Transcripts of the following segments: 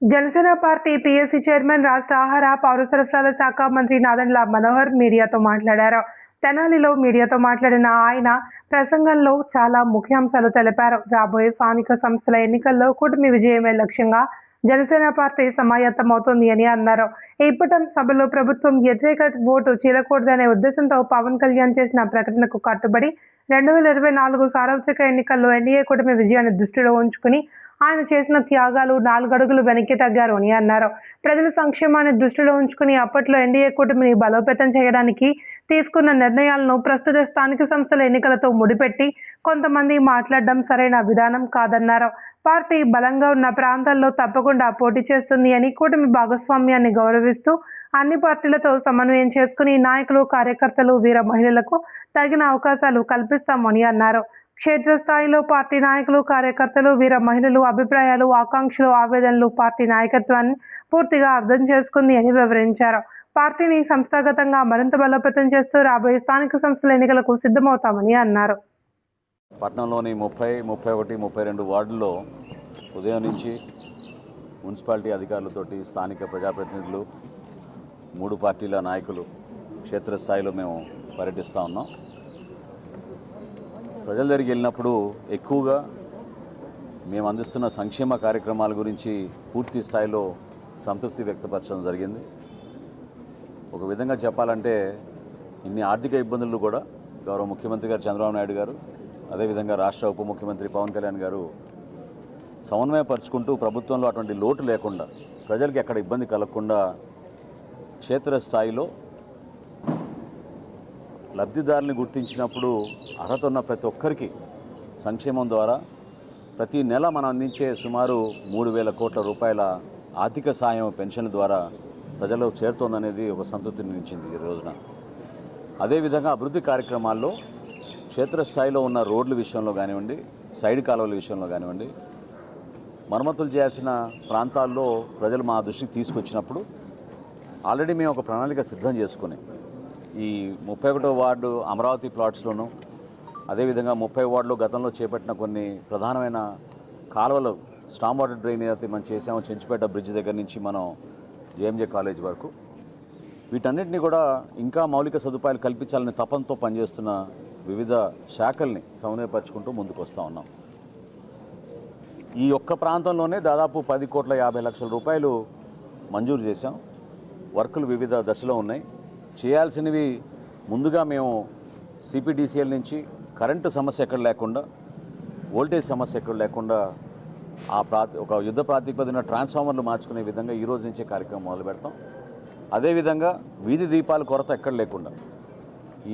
Janasena party PSC chairman, రాష్ట్ర ఆహార, పౌర సరఫరాల శాఖ మంత్రి నాదెండ్ల మనోహర్ మీడియాతో మాట్లాడారు. తెనాలిలో మీడియాతో మాట్లాడిన ఆయన ప్రసంగంలో చాలా ముఖ్యాంశాలు తెలిపారు. రాబోయే స్థానిక సంస్థల ఎన్నికల్లో కూటమి విజయమే లక్ష్యంగా జనసేన పార్టీ సమాయత్తమవుతుంది అని అన్నారు. ఇప్పటి సభలో ప్రభుత్వం వ్యతిరేక ఓటు చీలకూడదనే ఉద్దేశంతో పవన్ కళ్యాణ్ చేసిన ప్రకటనకు కట్టుబడి 2024 సార్వత్రిక ఎన్నికల్లో ఎన్డీఏ కూటమి విజయాన్ని దృష్టిలో ఉంచుకుని ఆయన చేసిన త్యాగాలు 4 అడుగులు వెనక్కి తగ్గారు అని అన్నారు. ప్రజల సంక్షేమాన్ని దృష్టిలో ఉంచుకుని అప్పట్లో ఎన్డీఏ కూటమిని బలోపేతం చేయడానికి తీసుకున్న నిర్ణయాలను ప్రస్తుత స్థానిక సంస్థల ఎన్నికలతో ముడిపెట్టి కొంతమంది మాట్లాడడం సరైన విధానం కాదన్నారు. పార్టీ బలంగా ఉన్న ప్రాంతాల్లో తప్పకుండా పోటీ చేస్తుంది అని, కూటమి భాగస్వామ్యాన్ని గౌరవిస్తూ అన్ని పార్టీలతో సమన్వయం చేసుకుని నాయకులు, కార్యకర్తలు, వీర మహిళలకు తగిన అవకాశాలు కల్పిస్తామని అన్నారు. క్షేత్రస్థాయిలో పార్టీ నాయకులు, కార్యకర్తలు, వీర మహిళలు అభిప్రాయాలు, ఆకాంక్షలు, ఆవేదనలు పార్టీ నాయకత్వాన్ని పూర్తిగా అర్థం చేసుకుంది అని వివరించారు. పార్టీని సంస్థాగతంగా మరింత బలోపేతం చేస్తూ రాబోయే స్థానిక సంస్థల ఎన్నికలకు సిద్ధమవుతామని అన్నారు. పట్టణంలోని 30, 31, 32 వార్డుల్లో ఉదయం నుంచి మున్సిపాలిటీ అధికారులతోటి స్థానిక ప్రజాప్రతినిధులు, 3 పార్టీల నాయకులు క్షేత్రస్థాయిలో మేము పర్యటిస్తూ ఉన్నాం. ప్రజల దగ్గరికి వెళ్ళినప్పుడు ఎక్కువగా మేము అందిస్తున్న సంక్షేమ కార్యక్రమాల గురించి పూర్తి స్థాయిలో సంతృప్తి వ్యక్తపరచడం జరిగింది. ఒక విధంగా చెప్పాలంటే ఇన్ని ఆర్థిక ఇబ్బందులు కూడా గౌరవ ముఖ్యమంత్రి గారు చంద్రబాబు నాయుడు గారు, అదేవిధంగా రాష్ట్ర ఉప ముఖ్యమంత్రి పవన్ కళ్యాణ్ గారు సమన్వయపరుచుకుంటూ ప్రభుత్వంలో అటువంటి లోటు లేకుండా, ప్రజలకి ఎక్కడ ఇబ్బంది కలగకుండా క్షేత్రస్థాయిలో లబ్ధిదారుని గుర్తించినప్పుడు అర్హత ఉన్న ప్రతి ఒక్కరికి సంక్షేమం ద్వారా ప్రతి నెల మనం అందించే సుమారు 3,000 కోట్ల రూపాయల ఆర్థిక సాయం పెన్షన్ల ద్వారా ప్రజలకు చేరుతోందనేది ఒక సంతృప్తిని ఇచ్చింది ఈ రోజున. అదేవిధంగా అభివృద్ధి కార్యక్రమాల్లో క్షేత్రస్థాయిలో ఉన్న రోడ్ల విషయంలో కానివ్వండి, సైడ్ కాలువల విషయంలో కానివ్వండి, మరమ్మతులు చేయాల్సిన ప్రాంతాల్లో ప్రజలు మా దృష్టికి తీసుకొచ్చినప్పుడు ఆల్రెడీ మేము ఒక ప్రణాళిక సిద్ధం చేసుకుని ఈ 31వ వార్డు అమరావతి ప్లాట్స్లోనూ, అదేవిధంగా 30 వార్డులో గతంలో చేపట్టిన కొన్ని ప్రధానమైన కాలువలు, స్టామ్ వాటర్ డ్రైన్ అయితే మనం చేసామో, చెంచుపేట బ్రిడ్జ్ దగ్గర నుంచి మనం జేఎంజే కాలేజ్ వరకు, వీటన్నిటిని కూడా ఇంకా మౌలిక సదుపాయాలు కల్పించాలని తపంతో పనిచేస్తున్న వివిధ శాఖల్ని సమన్వయపరుచుకుంటూ ముందుకు వస్తూ ఉన్నాం. ఈ ఒక్క ప్రాంతంలోనే దాదాపు 10,50 లక్షల రూపాయలు మంజూరు చేశాం. వర్కులు వివిధ దశలో ఉన్నాయి. చేయాల్సినవి ముందుగా మేము సిపిడిసిఎల్ నుంచి కరెంటు సమస్య ఎక్కడ లేకుండా, వోల్టేజ్ సమస్య ఎక్కడ లేకుండా ఒక యుద్ధ ప్రాతిపదికన ట్రాన్స్ఫార్మర్లు మార్చుకునే విధంగా ఈ రోజు నుంచే కార్యక్రమం మొదలు పెడతాం. అదేవిధంగా వీధి దీపాల కొరత ఎక్కడ లేకుండా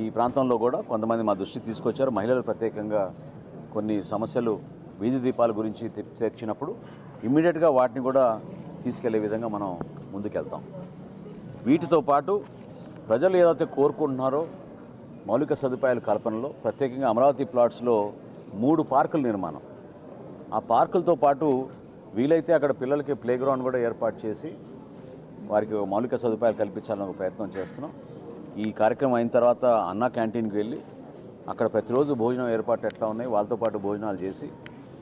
ఈ ప్రాంతంలో కూడా కొంతమంది మా దృష్టికి తీసుకొచ్చారు. మహిళలు ప్రత్యేకంగా కొన్ని సమస్యలు వీధి దీపాల గురించి తెచ్చినప్పుడు ఇమ్మీడియట్గా వాటిని కూడా తీసుకెళ్లే విధంగా మనం ముందుకెళ్తాం. వీటితో పాటు ప్రజలు ఏదైతే కోరుకుంటున్నారో మౌలిక సదుపాయాల కల్పనలో, ప్రత్యేకంగా అమరావతి ప్లాట్స్లో 3 పార్కుల నిర్మాణం, ఆ పార్కులతో పాటు వీలైతే అక్కడ పిల్లలకి ప్లే గ్రౌండ్ కూడా ఏర్పాటు చేసి వారికి మౌలిక సదుపాయాలు కల్పించాలని ఒక ప్రయత్నం చేస్తున్నాం. ఈ కార్యక్రమం అయిన తర్వాత అన్నా క్యాంటీన్కి వెళ్ళి అక్కడ ప్రతిరోజు భోజనం ఏర్పాటు ఎట్లా ఉన్నాయి, వాళ్ళతో పాటు భోజనాలు చేసి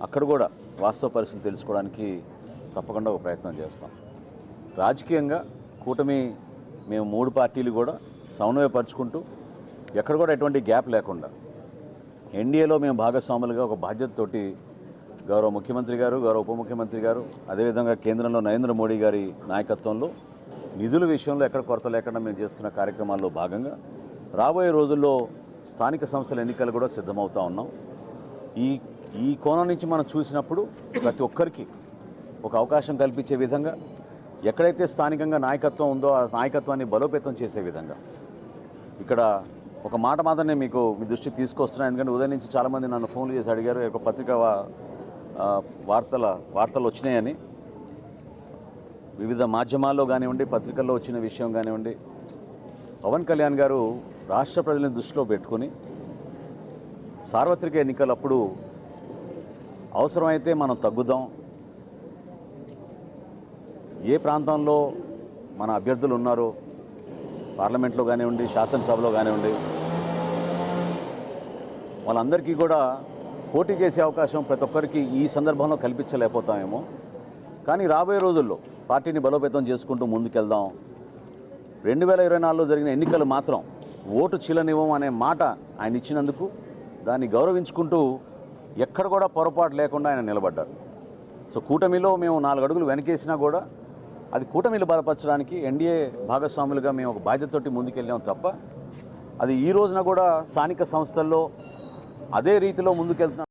అక్కడ కూడా వాస్తవ పరిస్థితులు తెలుసుకోవడానికి తప్పకుండా ఒక ప్రయత్నం చేస్తాం. రాజకీయంగా కూటమి మేము 3 పార్టీలు కూడా సమన్వయపరుచుకుంటూ ఎక్కడ కూడా ఎటువంటి గ్యాప్ లేకుండా ఎన్డీఏలో మేము భాగస్వాములుగా ఒక బాధ్యతతోటి గౌరవ ముఖ్యమంత్రి గారు, గౌరవ ఉప ముఖ్యమంత్రి గారు, అదేవిధంగా కేంద్రంలో నరేంద్ర మోడీ గారి నాయకత్వంలో నిధుల విషయంలో ఎక్కడ కొరత లేకుండా మేము చేస్తున్న కార్యక్రమాల్లో భాగంగా రాబోయే రోజుల్లో స్థానిక సంస్థల ఎన్నికలు కూడా సిద్ధమవుతూ ఉన్నాం. ఈ కోణం నుంచి మనం చూసినప్పుడు ప్రతి ఒక్కరికి ఒక అవకాశం కల్పించే విధంగా, ఎక్కడైతే స్థానికంగా నాయకత్వం ఉందో ఆ నాయకత్వాన్ని బలోపేతం చేసే విధంగా ఇక్కడ ఒక మాట మాత్రం నేను మీ దృష్టికి తీసుకొస్తున్నాను. ఎందుకంటే ఉదయం నుంచి చాలామంది నన్ను ఫోన్లు చేసి అడిగారు, ఒక పత్రికా వార్తలు వచ్చినాయని. వివిధ మాధ్యమాల్లో కానివ్వండి, పత్రికల్లో వచ్చిన విషయం కానివ్వండి, పవన్ కళ్యాణ్ గారు రాష్ట్ర ప్రజలను దృష్టిలో పెట్టుకుని సార్వత్రిక ఎన్నికలప్పుడు అవసరమైతే మనం తగ్గుదాం, ఏ ప్రాంతంలో మన అభ్యర్థులు ఉన్నారో పార్లమెంట్లో కానివ్వండి, శాసనసభలో కానివ్వండి, వాళ్ళందరికీ కూడా పోటీ చేసే అవకాశం ప్రతి ఒక్కరికి ఈ సందర్భంలో కల్పించలేకపోతామేమో. కానీ రాబోయే రోజుల్లో పార్టీని బలోపేతం చేసుకుంటూ ముందుకెళ్దాం. 2024లో జరిగిన ఎన్నికలు మాత్రం ఓటు చీలనివ్వం అనే మాట ఆయన ఇచ్చినందుకు దాన్ని గౌరవించుకుంటూ ఎక్కడ కూడా పొరపాటు లేకుండా ఆయన నిలబడ్డారు. సో కూటమిలో మేము 4 అడుగులు వెనకేసినా కూడా అది కూటమిలు బలపరచడానికి ఎన్డీఏ భాగస్వాములుగా మేము ఒక బాధ్యతతోటి ముందుకెళ్ళాం తప్ప అది ఈ రోజున కూడా స్థానిక సంస్థల్లో అదే రీతిలో ముందుకెళ్తున్నాం.